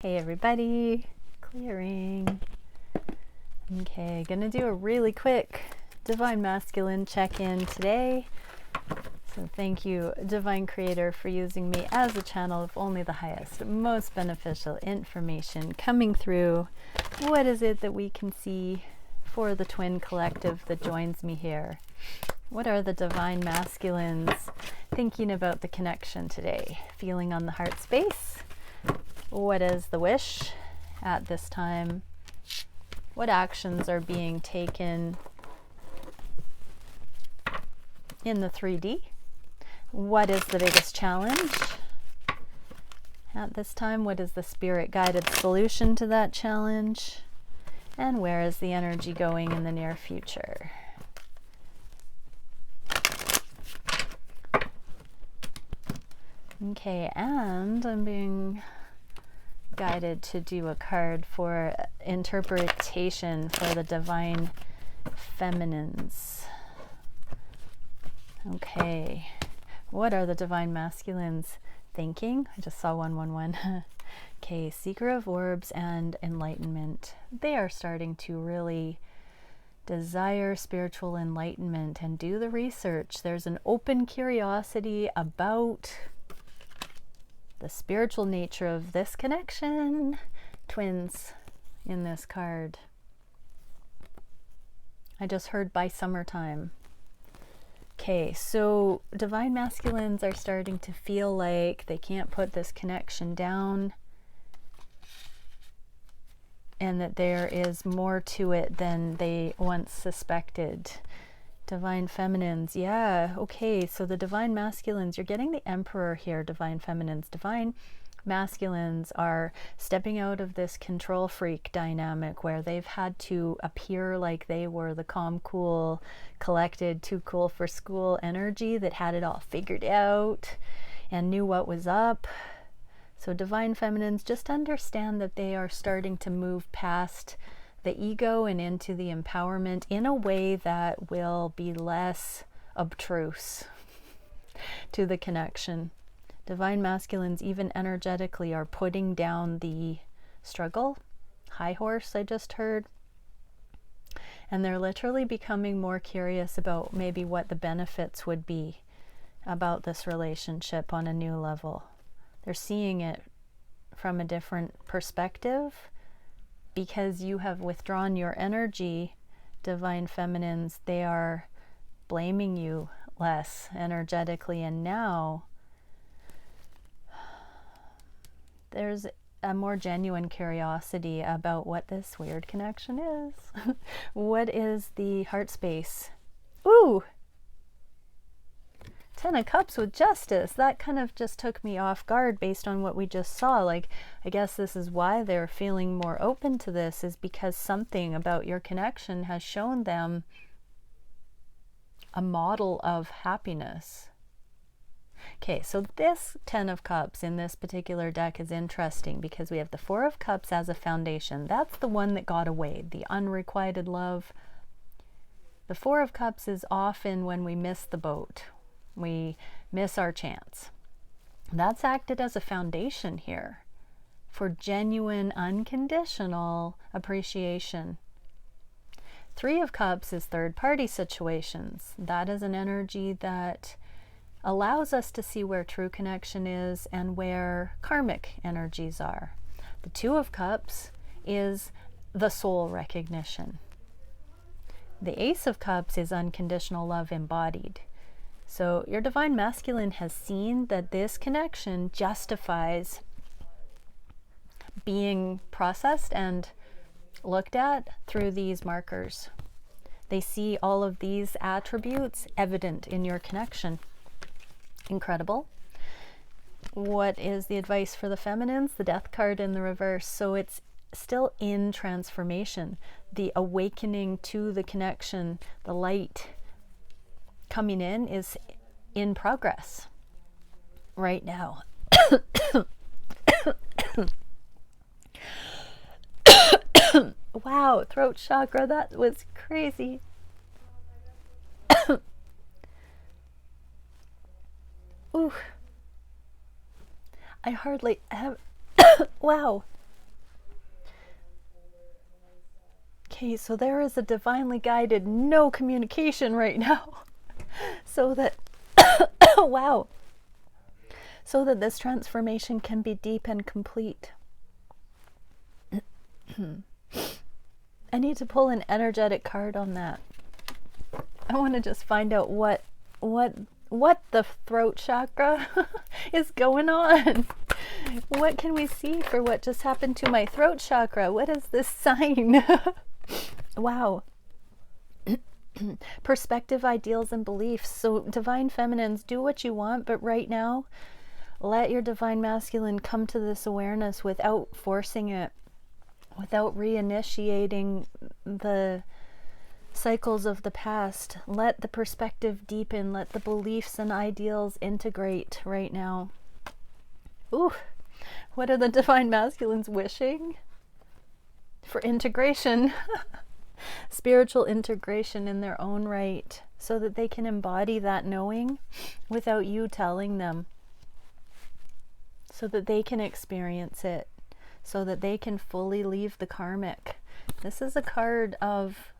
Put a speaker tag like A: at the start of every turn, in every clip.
A: Hey everybody, clearing. Okay, gonna do a really quick Divine Masculine check-in today. So thank you, Divine Creator, for using me as a channel of only the highest, most beneficial information coming through. What is it that we can see for the twin collective that joins me here? What are the Divine Masculines thinking about the connection today? Feeling on the heart space? What is the wish at this time? What actions are being taken in the 3D? What is the biggest challenge at this time? What is the spirit-guided solution to that challenge? And where is the energy going in the near future? Okay, and I'm being guided to do a card for interpretation for the Divine Feminines. Okay, what are the Divine Masculines thinking? I just saw 111. Okay, Seeker of Orbs and Enlightenment. They are starting to really desire spiritual enlightenment and do the research. There's an open curiosity about the spiritual nature of this connection. Twins in this card. I just heard by summertime. Okay, so Divine Masculines are starting to feel like they can't put this connection down and that there is more to it than they once suspected. Divine Feminines, yeah, okay, so the Divine Masculines, you're getting the Emperor here, Divine Feminines. Divine Masculines are stepping out of this control freak dynamic where they've had to appear like they were the calm, cool, collected, too cool for school energy that had it all figured out and knew what was up. So Divine Feminines, just understand that they are starting to move past the ego and into the empowerment in a way that will be less obtruse to the connection. Divine Masculines, even energetically, are putting down the struggle. High horse, I just heard. And they're literally becoming more curious about maybe what the benefits would be about this relationship on a new level. They're seeing it from a different perspective. Because you have withdrawn your energy, Divine Feminines, they are blaming you less energetically. And now there's a more genuine curiosity about what this weird connection is. What is the heart space? Ooh! 10 of Cups with Justice. That kind of just took me off guard based on what we just saw. Like, I guess this is why they're feeling more open to this, is because something about your connection has shown them a model of happiness. Okay, so this 10 of Cups in this particular deck is interesting because we have the 4 of Cups as a foundation. That's the one that got away, the unrequited love. The 4 of Cups is often when we miss the boat. We miss our chance. That's acted as a foundation here for genuine, unconditional appreciation. 3 of Cups is third-party situations. That is an energy that allows us to see where true connection is and where karmic energies are. The 2 of Cups is the soul recognition. The Ace of Cups is unconditional love embodied. So your Divine Masculine has seen that this connection justifies being processed and looked at through these markers. They see all of these attributes evident in your connection. Incredible. What is the advice for the feminines? The Death card in the reverse. So it's still in transformation. The awakening to the connection, the light coming in is in progress right now. Wow, throat chakra, that was crazy. Ooh, I hardly have wow. Okay, so there is a divinely guided no communication right now. So that, wow, so that this transformation can be deep and complete. I need to pull an energetic card on that. I want to just find out what the throat chakra is going on. What can we see for what just happened to my throat chakra? What is this sign? Wow. Perspective, ideals, and beliefs. So divine feminines, do what you want, but right now, let your divine masculine come to this awareness without forcing it, without reinitiating the cycles of the past. Let the perspective deepen. Let the beliefs and ideals integrate right now. Ooh, what are the divine masculines wishing? For integration. Spiritual integration in their own right, so that they can embody that knowing without you telling them, so that they can experience it, so that they can fully leave the karmic. This is a card of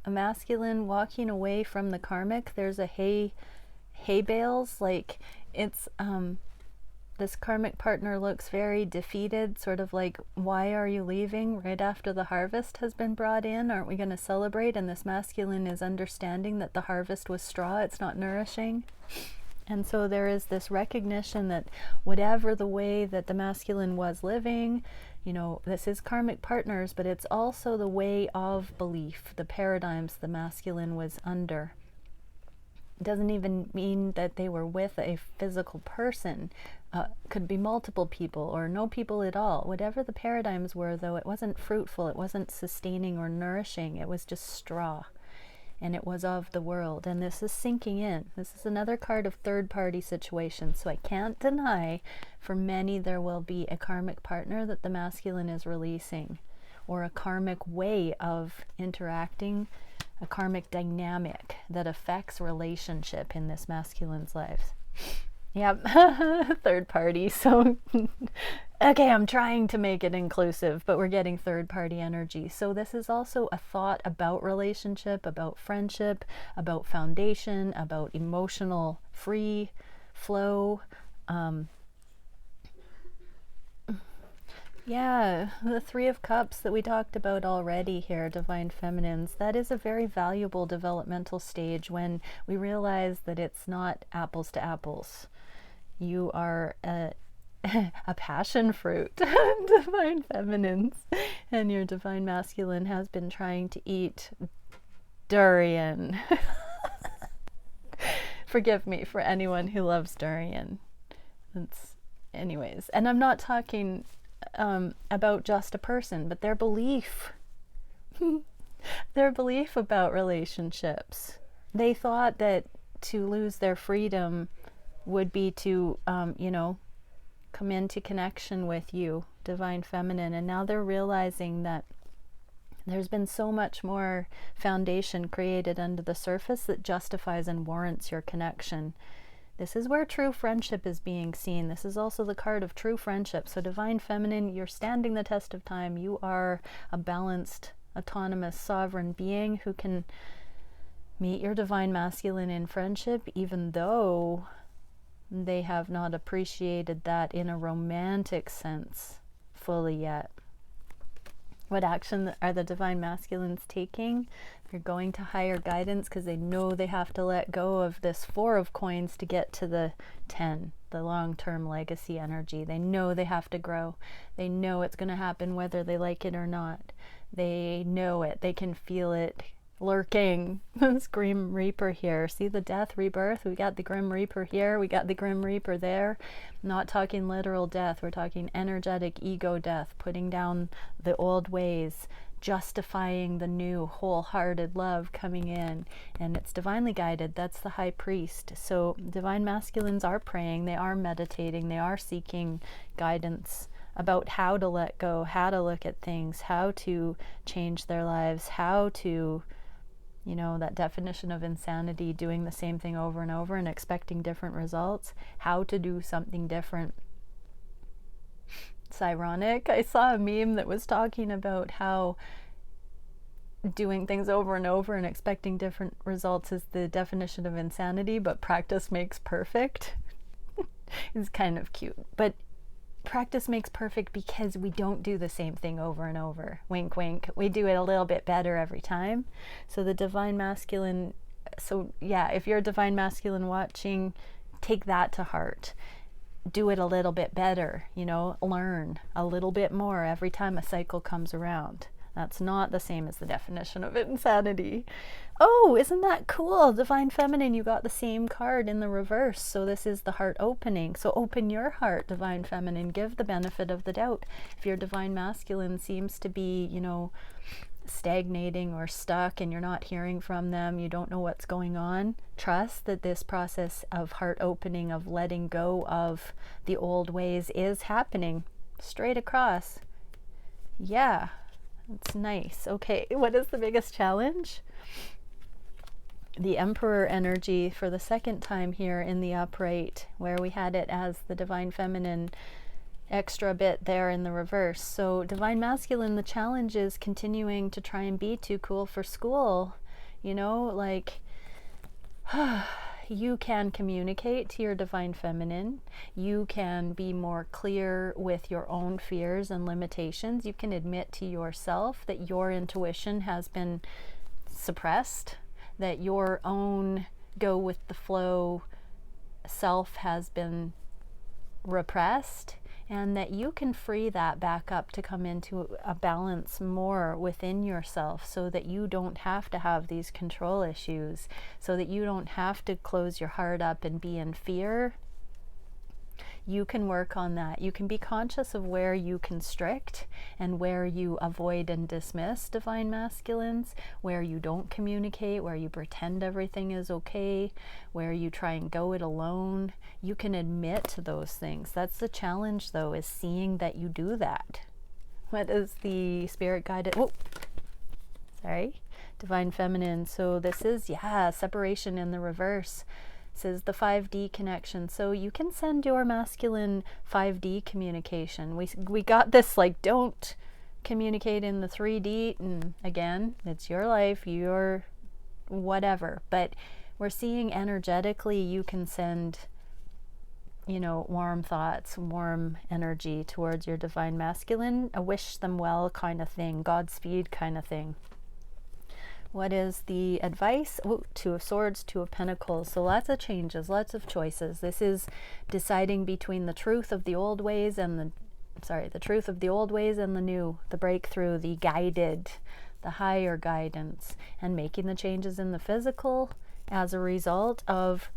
A: a masculine walking away from the karmic. There's a hay bales, like it's this karmic partner looks very defeated, sort of like, why are you leaving right after the harvest has been brought in? Aren't we going to celebrate? And this masculine is understanding that the harvest was straw, it's not nourishing. And so there is this recognition that whatever the way that the masculine was living, you know, this is karmic partners, but it's also the way of belief, the paradigms the masculine was under. It doesn't even mean that they were with a physical person. Could be multiple people or no people at all. Whatever the paradigms were, though, it wasn't fruitful, it wasn't sustaining or nourishing, it was just straw. And it was of the world. And this is sinking in. This is another card of third-party situation. So I can't deny, for many there will be a karmic partner that the masculine is releasing, or a karmic way of interacting, a karmic dynamic that affects relationship in this masculine's lives. Yep, third party. So, okay, I'm trying to make it inclusive, but we're getting third party energy. So this is also a thought about relationship, about friendship, about foundation, about emotional free flow. Yeah, the Three of Cups that we talked about already here, Divine Feminines, that is a very valuable developmental stage when we realize that it's not apples to apples. You are a passion fruit, Divine Feminines, and your Divine Masculine has been trying to eat durian. Forgive me for anyone who loves durian. Anyways, and I'm not talking about just a person, but their belief. Their belief about relationships. They thought that to lose their freedom would be to, come into connection with you, Divine Feminine. And now they're realizing that there's been so much more foundation created under the surface that justifies and warrants your connection. This is where true friendship is being seen. This is also the card of true friendship. So Divine Feminine, you're standing the test of time. You are a balanced, autonomous, sovereign being who can meet your Divine Masculine in friendship, even though they have not appreciated that in a romantic sense fully yet. What action are the Divine Masculines taking? They're going to higher guidance because they know they have to let go of this 4 of coins to get to the 10, the long-term legacy energy. They know they have to grow. They know it's going to happen whether they like it or not. They know it. They can feel it lurking. This Grim Reaper here. See the death, rebirth? We got the Grim Reaper here. We got the Grim Reaper there. Not talking literal death. We're talking energetic ego death. Putting down the old ways. Justifying the new wholehearted love coming in. And it's divinely guided. That's the High Priest. So Divine Masculines are praying. They are meditating. They are seeking guidance about how to let go, how to look at things, how to change their lives, how to, that definition of insanity, doing the same thing over and over and expecting different results, how to do something different. It's ironic. I saw a meme that was talking about how doing things over and over and expecting different results is the definition of insanity, but practice makes perfect. It's kind of cute. But practice makes perfect because we don't do the same thing over and over. Wink, wink. We do it a little bit better every time. So the divine masculine, so yeah, if you're a divine masculine watching, take that to heart. Do it a little bit better, you know, learn a little bit more every time a cycle comes around. That's not the same as the definition of insanity. Oh, isn't that cool? Divine Feminine, you got the same card in the reverse. So this is the heart opening. So open your heart, Divine Feminine. Give the benefit of the doubt. If your Divine Masculine seems to be, you know, stagnating or stuck and you're not hearing from them, you don't know what's going on, trust that this process of heart opening, of letting go of the old ways is happening straight across. Yeah. It's nice. Okay, what is the biggest challenge? The Emperor energy for the second time here in the upright, where we had it as the Divine Feminine extra bit there in the reverse. So Divine Masculine, the challenge is continuing to try and be too cool for school. You know, like you can communicate to your Divine Feminine. You can be more clear with your own fears and limitations. You can admit to yourself that your intuition has been suppressed, that your own go with the flow self has been repressed, and that you can free that back up to come into a balance more within yourself, so that you don't have to have these control issues, so that you don't have to close your heart up and be in fear. You can work on that. You can be conscious of where you constrict and where you avoid and dismiss Divine Masculines, where you don't communicate, where you pretend everything is okay, where you try and go it alone. You can admit to those things. That's the challenge, though, is seeing that you do that. What is the spirit guided? Oh, sorry. Divine Feminine. So this is, yeah, separation in the reverse. This is the 5D connection. So you can send your masculine 5D communication. We got this, like, don't communicate in the 3D. And again, it's your life, your whatever. But we're seeing energetically you can send, you know, warm thoughts, warm energy towards your Divine Masculine, a wish them well kind of thing, Godspeed kind of thing. What is the advice? Oh, Two of Swords, Two of Pentacles. So lots of changes, lots of choices. This is deciding between the truth of the old ways and the truth of the old ways and the new, the breakthrough, the guided, the higher guidance, and making the changes in the physical as a result of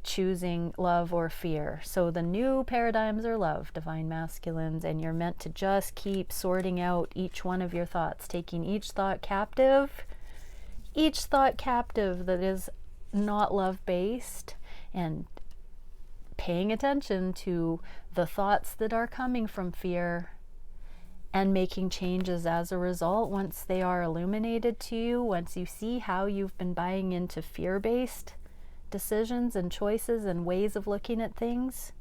A: choosing love or fear. So the new paradigms are love, Divine Masculines, and you're meant to just keep sorting out each one of your thoughts, taking each thought captive that is not love-based, and paying attention to the thoughts that are coming from fear and making changes as a result once they are illuminated to you, once you see how you've been buying into fear-based decisions and choices and ways of looking at things,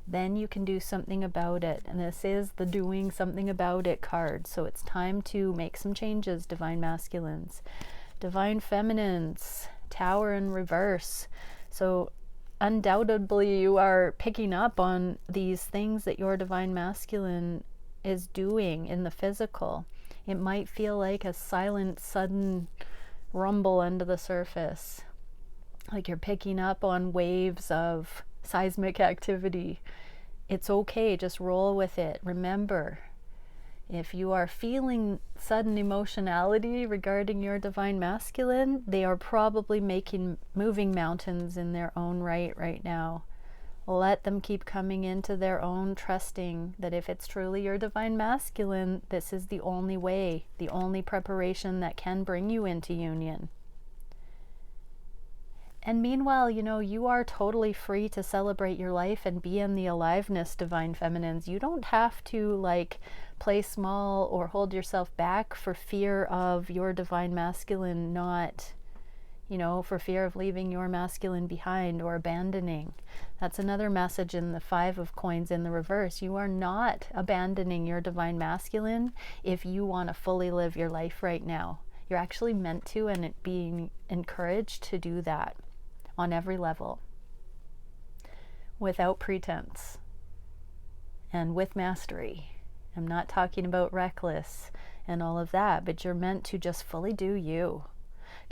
A: then you can do something about it. And this is the doing something about it card. So it's time to make some changes, Divine Masculines. Divine Feminines, Tower in reverse. So undoubtedly you are picking up on these things that your Divine Masculine is doing in the physical. It might feel like a silent, sudden rumble under the surface, like you're picking up on waves of seismic activity. It's okay, just roll with it. Remember, if you are feeling sudden emotionality regarding your Divine Masculine, they are probably moving mountains in their own right now. Let them keep coming into their own, trusting that if it's truly your Divine Masculine, this is the only way, the only preparation that can bring you into union. And meanwhile, you know, you are totally free to celebrate your life and be in the aliveness, Divine Feminines. You don't have to, like, play small or hold yourself back for fear of your Divine Masculine not, you know, for fear of leaving your masculine behind or abandoning. That's another message in the 5 of Coins in the reverse. You are not abandoning your Divine Masculine if you want to fully live your life right now. You're actually meant to, and it being encouraged to do that on every level, without pretense and with mastery. I'm not talking about reckless and all of that, but you're meant to just fully do you.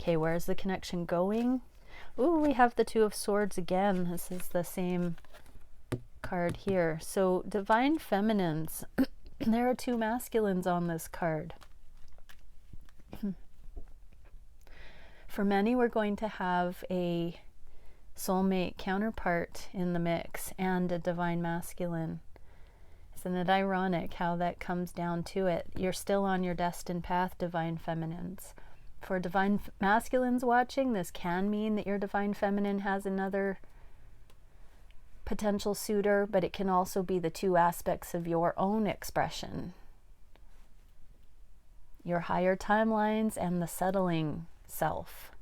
A: Okay, where's the connection going? Ooh, we have the Two of Swords again. This is the same card here. So divine feminines. There are two masculines on this card. For many, we're going to have a soulmate counterpart in the mix and a divine masculine. Isn't it ironic how that comes down to it? You're still on your destined path, divine feminines. For divine masculines watching, this can mean that your divine feminine has another potential suitor, but it can also be the two aspects of your own expression. Your higher timelines and the settling self.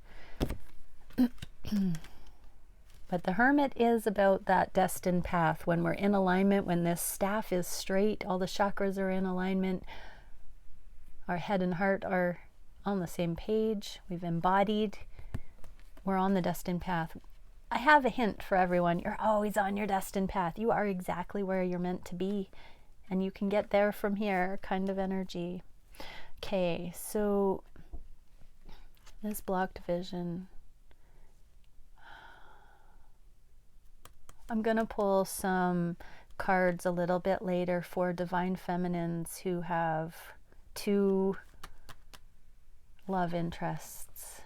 A: But the Hermit is about that destined path. When we're in alignment, when this staff is straight, all the chakras are in alignment, our head and heart are on the same page, we've embodied, we're on the destined path. I have a hint for everyone. You're always on your destined path. You are exactly where you're meant to be, and you can get there from here kind of energy. Okay, so this blocked vision. I'm going to pull some cards a little bit later for divine feminines who have two love interests.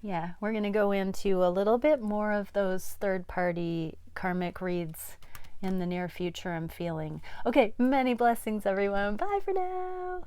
A: Yeah, we're going to go into a little bit more of those third-party karmic reads in the near future, I'm feeling. Okay, many blessings, everyone. Bye for now.